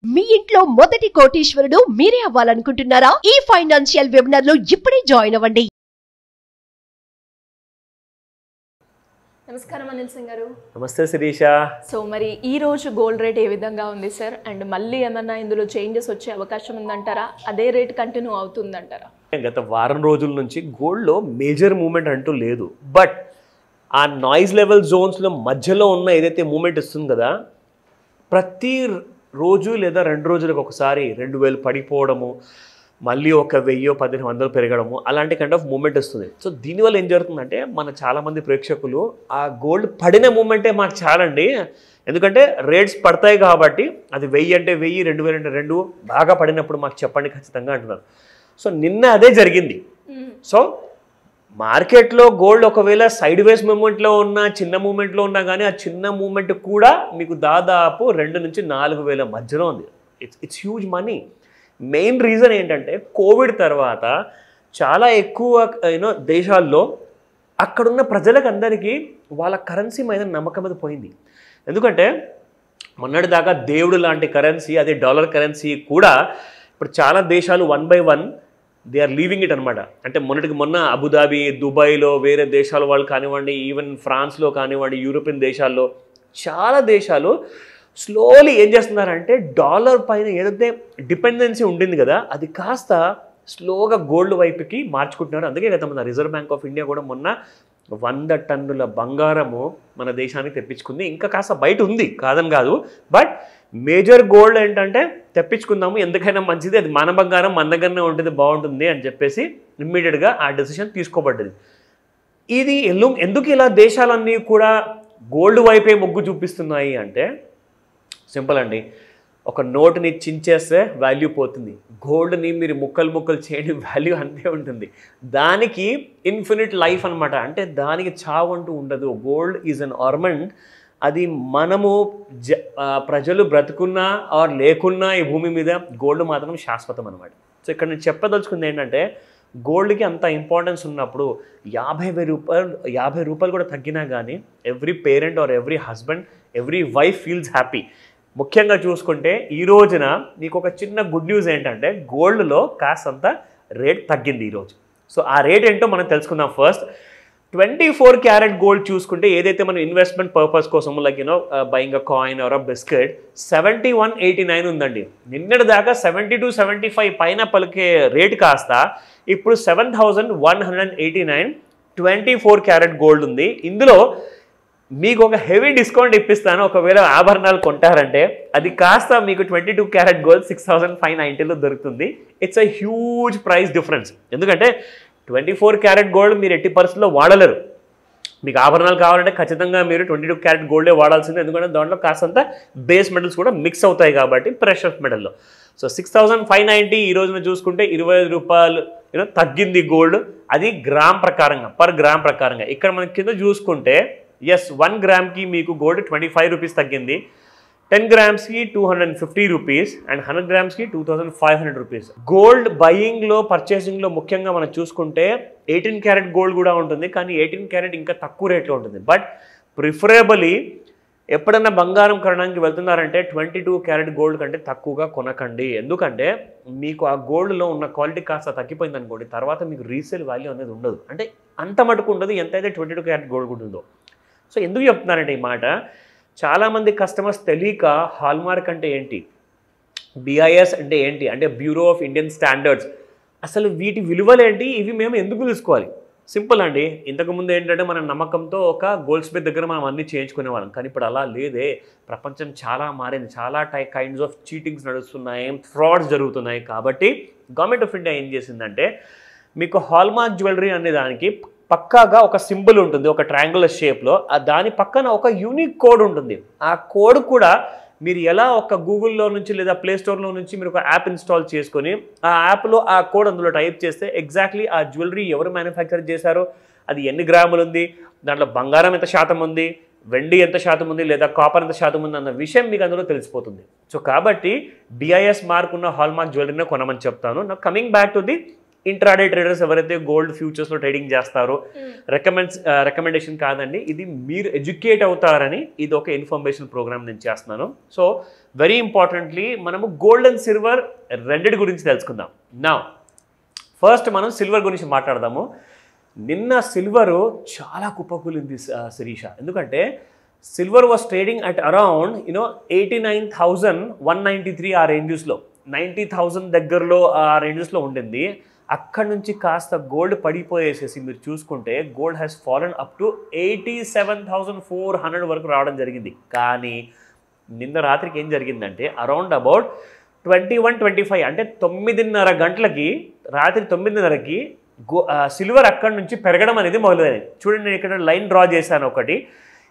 మీ ఇంట్లో మొదటి కోటీశ్వరుడు మీరే అవ్వాలనుకుంటున్నారా? ఈ ఫైనాన్షియల్ వెబినార్ లో ఇప్పుడే జాయిన్ అవ్వండి. నమస్కారం అనిల్ సింగ్ గారు. నమస్తే శిరీష. సో మరి ఈ రోజు గోల్డ్ రేట్ ఏ విధంగా ఉంది సార్? అండ్ మళ్ళీ ఏమన్నా ఇందులో చేంజెస్ వచ్చే అవకాశం ఉందంటారా? అదే రేట్ కంటిన్యూ అవుతుందంటారా? గత వారం రోజుల నుంచి గోల్డ్లో మేజర్ మూమెంట్ అంటూ లేదు. బట్ ఆ నాయిస్ లెవెల్ జోన్స్లో మధ్యలో ఉన్న ఏదైతే మూమెంట్ ఇస్తుంది కదా, ప్రతి రోజు లేదా 2 రోజులకు ఒకసారి 2000 పడిపోవడము, మళ్ళీ ఒక 1000-1500 పెరగడము, అలాంటి కైండ్ ఆఫ్ మూమెంట్ వస్తుంది. సో దీనివల్ల ఏం జరుగుతుందంటే మన చాలామంది ప్రేక్షకులు ఆ గోల్డ్ పడిన మూమెంటే మాకు చాలండి, ఎందుకంటే రేట్స్ పడతాయి కాబట్టి అది 1000 అంటే 1000, 2000 అంటే 2 బాగా పడినప్పుడు మాకు చెప్పండి ఖచ్చితంగా అంటున్నారు. సో నిన్న అదే జరిగింది. సో మార్కెట్లో గోల్డ్ ఒకవేళ సైడ్ వేస్ మూమెంట్లో ఉన్న చిన్న మూమెంట్లో ఉన్నా కానీ ఆ చిన్న మూమెంట్ కూడా మీకు దాదాపు 2 నుంచి 4000 మధ్యలో ఉంది. It's huge money. Main reason ఏంటంటే కోవిడ్ తర్వాత చాలా ఎక్కువ దేశాల్లో అక్కడున్న ప్రజలకు అందరికీ వాళ్ళ కరెన్సీ మీద నమ్మకం అది పోయింది. ఎందుకంటే మొన్నటిదాకా దేవుడు లాంటి కరెన్సీ, అదే డాలర్ కరెన్సీ కూడా ఇప్పుడు చాలా దేశాలు 1 by 1 they are leaving it అనమాట. అంటే మొన్న అబుదాబి, దుబాయ్లో, వేరే దేశాల వాళ్ళు కానివ్వండి, ఈవెన్ ఫ్రాన్స్లో కానివ్వండి, యూరోపియన్ దేశాల్లో చాలా దేశాలు స్లోలీ ఏం చేస్తున్నారంటే డాలర్ పైన ఏదైతే డిపెండెన్సీ ఉండింది కదా అది కాస్త స్లోగా గోల్డ్ వైపుకి మార్చుకుంటున్నారు. అందుకే కదా మన రిజర్వ్ బ్యాంక్ ఆఫ్ ఇండియా కూడా మొన్న 100 టన్నుల బంగారము మన దేశానికి తెప్పించుకుంది. ఇంకా కాస్త బయట ఉంది కాదని కాదు, బట్ మేజర్ గోల్డ్ ఏంటంటే తెప్పించుకుందాము, ఎందుకైనా మంచిది, అది మన బంగారం మన దగ్గరనే ఉంటుంది, బాగుంటుంది అని చెప్పేసి ఇమ్మీడియట్గా ఆ డెసిషన్ తీసుకోబడ్డది. ఇది ఎందుకు ఇలా దేశాలన్నీ కూడా గోల్డ్ వైపే మొగ్గు చూపిస్తున్నాయి అంటే సింపుల్ అండి. ఒక నోటుని చించేస్తే వాల్యూ పోతుంది, గోల్డ్ని మీరు ముక్కలు చేయండి వాల్యూ అంతే ఉంటుంది. దానికి ఇన్ఫినిట్ లైఫ్ అనమాట, అంటే దానికి చావు అంటూ ఉండదు. Gold is an ornament. అది మనము ప్రజలు బ్రతుకున్నా ఆర్ లేకున్నా ఈ భూమి మీద గోల్డ్ మాత్రం శాశ్వతం అనమాట. సో ఇక్కడ నేను చెప్పదలుచుకుంది ఏంటంటే గోల్డ్కి అంత ఇంపార్టెన్స్ ఉన్నప్పుడు 50 రూపాయలు కూడా తగ్గినా కానీ every parent or every husband, every wife feels happy. ముఖ్యంగా చూసుకుంటే ఈ రోజున మీకు ఒక చిన్న గుడ్ న్యూస్ ఏంటంటే గోల్డ్లో కాస్తంత రేట్ తగ్గింది ఈరోజు. సో ఆ రేట్ ఏంటో మనం తెలుసుకుందాం. ఫస్ట్ 24 క్యారెట్ గోల్డ్ చూసుకుంటే ఏదైతే మనం ఇన్వెస్ట్మెంట్ పర్పస్ కోసం like buying a coin are a biscuit 7189 ఉందండి. నిన్నటి దాకా 72-75 పైన పలికే రేట్ కాస్త ఇప్పుడు 7189 24 క్యారెట్ గోల్డ్ ఉంది. ఇందులో మీకు ఒక హెవీ డిస్కౌంట్ ఇప్పిస్తాను. ఒకవేళ ఆభరణాలు కొంటారంటే అది కాస్త మీకు 22 క్యారెట్ గోల్డ్ 6590లో దొరుకుతుంది. It's a huge price difference. ఎందుకంటే 24 క్యారెట్ గోల్డ్ మీరు ఎట్టి పరిస్థితుల్లో వాడలేరు. మీకు ఆభరణాలు కావాలంటే ఖచ్చితంగా మీరు 22 క్యారెట్ గోల్డే వాడాల్సిందే, ఎందుకంటే దాంట్లో కాస్తంత బేస్ మెటల్స్ కూడా మిక్స్ అవుతాయి కాబట్టి ప్రెషర్ మెటల్లో. సో 6590 ఈ రోజున చూసుకుంటే 25 రూపాయలు తగ్గింది గోల్డ్. అది గ్రామ్ ప్రకారంగా, పర్ గ్రామ్ ప్రకారంగా. ఇక్కడ మనం కింద చూసుకుంటే 1 గ్రామ్కి మీకు గోల్డ్ 25 రూపీస్ తగ్గింది, 10 గ్రామ్స్కి 250 రూపీస్ అండ్ 100 గ్రామ్స్కి 2500 రూపీస్. గోల్డ్ బయింగ్లో, పర్చేసింగ్లో ముఖ్యంగా మనం చూసుకుంటే 18 క్యారెట్ గోల్డ్ కూడా ఉంటుంది, కానీ 18 క్యారెట్ ఇంకా తక్కువ రేట్లో ఉంటుంది. బట్ ప్రిఫరబుల్లీ ఎప్పుడన్నా బంగారం కొనడానికి వెళ్తున్నారంటే 22 క్యారెట్ గోల్డ్ కంటే తక్కువగా కొనకండి. ఎందుకంటే మీకు ఆ గోల్డ్లో ఉన్న క్వాలిటీ కాస్త తగ్గిపోయింది అనుకోండి, తర్వాత మీకు రీసేల్ వాల్యూ అనేది ఉండదు. అంటే అంత మటుకు ఉండదు ఎంతైతే 22 క్యారెట్ గోల్డ్ ఉంటుందో. సో ఎందుకు చెప్తున్నారంటే ఈ మాట, చాలామంది కస్టమర్స్ తెలియక హాల్మార్క్ అంటే ఏంటి, బిఐఎస్ అంటే ఏంటి, అంటే బ్యూరో ఆఫ్ ఇండియన్ స్టాండర్డ్స్, అసలు వీటి విలువలేంటి, ఇవి మేము ఎందుకు తెలుసుకోవాలి? సింపుల్ అండి. ఇంతకుముందు ఏంటంటే మన నమ్మకంతో ఒక గోల్డ్ స్మిత్ దగ్గర మనం అన్నీ చేయించుకునేవాళ్ళం, కానీ ఇప్పుడు అలా లేదే. ప్రపంచం చాలా మారింది, చాలా కైండ్స్ ఆఫ్ చీటింగ్స్ నడుస్తున్నాయి, ఫ్రాడ్స్ జరుగుతున్నాయి. కాబట్టి గవర్నమెంట్ ఆఫ్ ఇండియా ఏం చేసిందంటే మీకు హాల్మార్క్ జ్యువెలరీ అనే దానికి పక్కాగా ఒక సింబల్ ఉంటుంది, ఒక ట్రయాంగులర్ షేప్లో. దాని పక్కన ఒక యూనిక్ కోడ్ ఉంటుంది. ఆ కోడ్ కూడా మీరు ఎలా ఒక గూగుల్లో నుంచి లేదా ప్లే స్టోర్లో నుంచి మీరు ఒక యాప్ ఇన్స్టాల్ చేసుకొని ఆ యాప్లో ఆ కోడ్ అందులో టైప్ చేస్తే ఎగ్జాక్ట్లీ ఆ జ్యువెలరీ ఎవరు మ్యానుఫ్యాక్చర్ చేశారో, అది ఎన్ని గ్రాములు ఉంది, దాంట్లో బంగారం ఎంత శాతం ఉంది, వెండి ఎంత శాతం ఉంది, లేదా కాపర్ ఎంత శాతం ఉంది అన్న విషయం మీకు అందులో తెలిసిపోతుంది. సో కాబట్టి బిఐఎస్ మార్క్ ఉన్న హాల్మార్క్ జ్యువెలరీనే కొనమని చెప్తాను. నా coming back to the intraday traders ఎవరైతే గోల్డ్ ఫ్యూచర్స్లో ట్రేడింగ్ చేస్తారో రికమెండేషన్ కాదండి, ఇది మీరు ఎడ్యుకేట్ అవుతారని ఇది ఒక ఇన్ఫర్మేషన్ ప్రోగ్రామ్ నేను చేస్తున్నాను. సో వెరీ ఇంపార్టెంట్లీ మనము గోల్డ్ అండ్ సిల్వర్ రెండిటి గురించి తెలుసుకుందాం. నా ఫస్ట్ మనం సిల్వర్ గురించి మాట్లాడదాము. నిన్న సిల్వరు చాలా కుప్పకూలింది శిరీష, ఎందుకంటే silver was trading at around 89,193 ఆ రేంజెస్లో, 90,000 దగ్గరలో ఆ రేంజెస్లో ఉండింది. అక్కడ నుంచి కాస్త గోల్డ్ పడిపోయేసేసి మీరు చూసుకుంటే gold has fallen up to 87,400 వరకు రావడం జరిగింది. కానీ నిన్న రాత్రికి ఏం జరిగిందంటే అరౌండ్ అబౌట్ 21-25 అంటే 9:30 గంటలకి, రాత్రి 9:30కి సిల్వర్ అక్కడి నుంచి పెరగడం అనేది మొదలైంది. చూడండి, నేను ఇక్కడ లైన్ డ్రా చేశాను ఒకటి,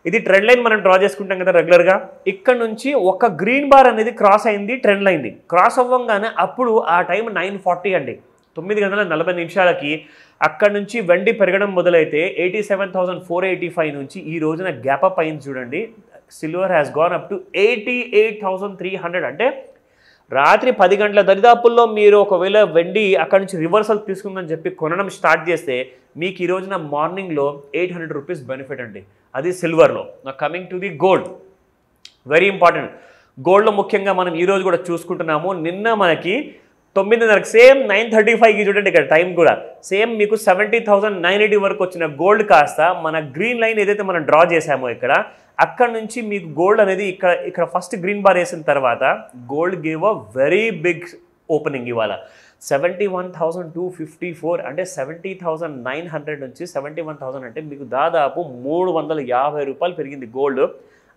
ఇది ట్రెండ్ లైన్ మనం డ్రా చేసుకుంటాం కదా రెగ్యులర్గా. ఇక్కడ నుంచి ఒక గ్రీన్ బార్ అనేది క్రాస్ అయింది, ట్రెండ్ లైన్ది క్రాస్ అవ్వగానే అప్పుడు ఆ టైం 9:40 అండి, 9:40 అక్కడ నుంచి వెండి పెరగడం మొదలైతే 87,485 నుంచి ఈ రోజున గ్యాప్ అప్ అయింది. చూడండి, silver has gone up to 88,300. అంటే రాత్రి 10 గంటల దరిదాపుల్లో మీరు ఒకవేళ వెండి అక్కడ నుంచి రివర్సల్ తీసుకుందని చెప్పి కొనడం స్టార్ట్ చేస్తే మీకు ఈ రోజున మార్నింగ్లో 800 రూపీస్ బెనిఫిట్ అండి, అది సిల్వర్లో. నా coming to the gold, very important. గోల్డ్లో ముఖ్యంగా మనం ఈరోజు కూడా చూసుకుంటున్నాము. నిన్న మనకి 9:30 సేమ్ 9:35కి చూడండి, ఇక్కడ టైం కూడా సేమ్ మీకు 70,980 వరకు వచ్చిన గోల్డ్ కాస్త మన గ్రీన్ లైన్ ఏదైతే మనం డ్రా చేసామో ఇక్కడ, అక్కడ నుంచి మీకు గోల్డ్ అనేది ఇక్కడ ఫస్ట్ గ్రీన్ బార్ వేసిన తర్వాత gold gave a very big opening. ఇవాళ 71,254 అంటే 70,900 నుంచి 71,000 అంటే మీకు దాదాపు 350 రూపాయలు పెరిగింది గోల్డ్.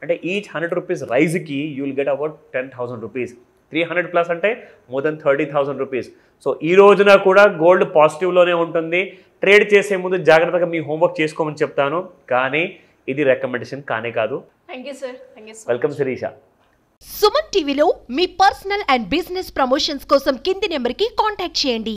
అంటే ఈచ్ 100 రూపీస్ రైజ్కి you will get about 10,000 rupees. 300 plus అంటే మోర్ దెన్ 30,000 రూపీస్. సో ఈ రోజున కూడా గోల్డ్ పాజిటివ్లోనే ఉంటుంది. ట్రేడ్ చేసే ముందు జాగ్రత్తగా మీ హోంవర్క్ చేసుకోమని చెప్తాను, కానీ ఇది రికమెండేషన్ కానే కాదు. Thank you sir. Welcome Shirisha. Suman టీవీలో మీ పర్సనల్ అండ్ బిజినెస్ ప్రమోషన్స్ కోసం కింది నెంబర్కి కాంటాక్ట్ చేయండి.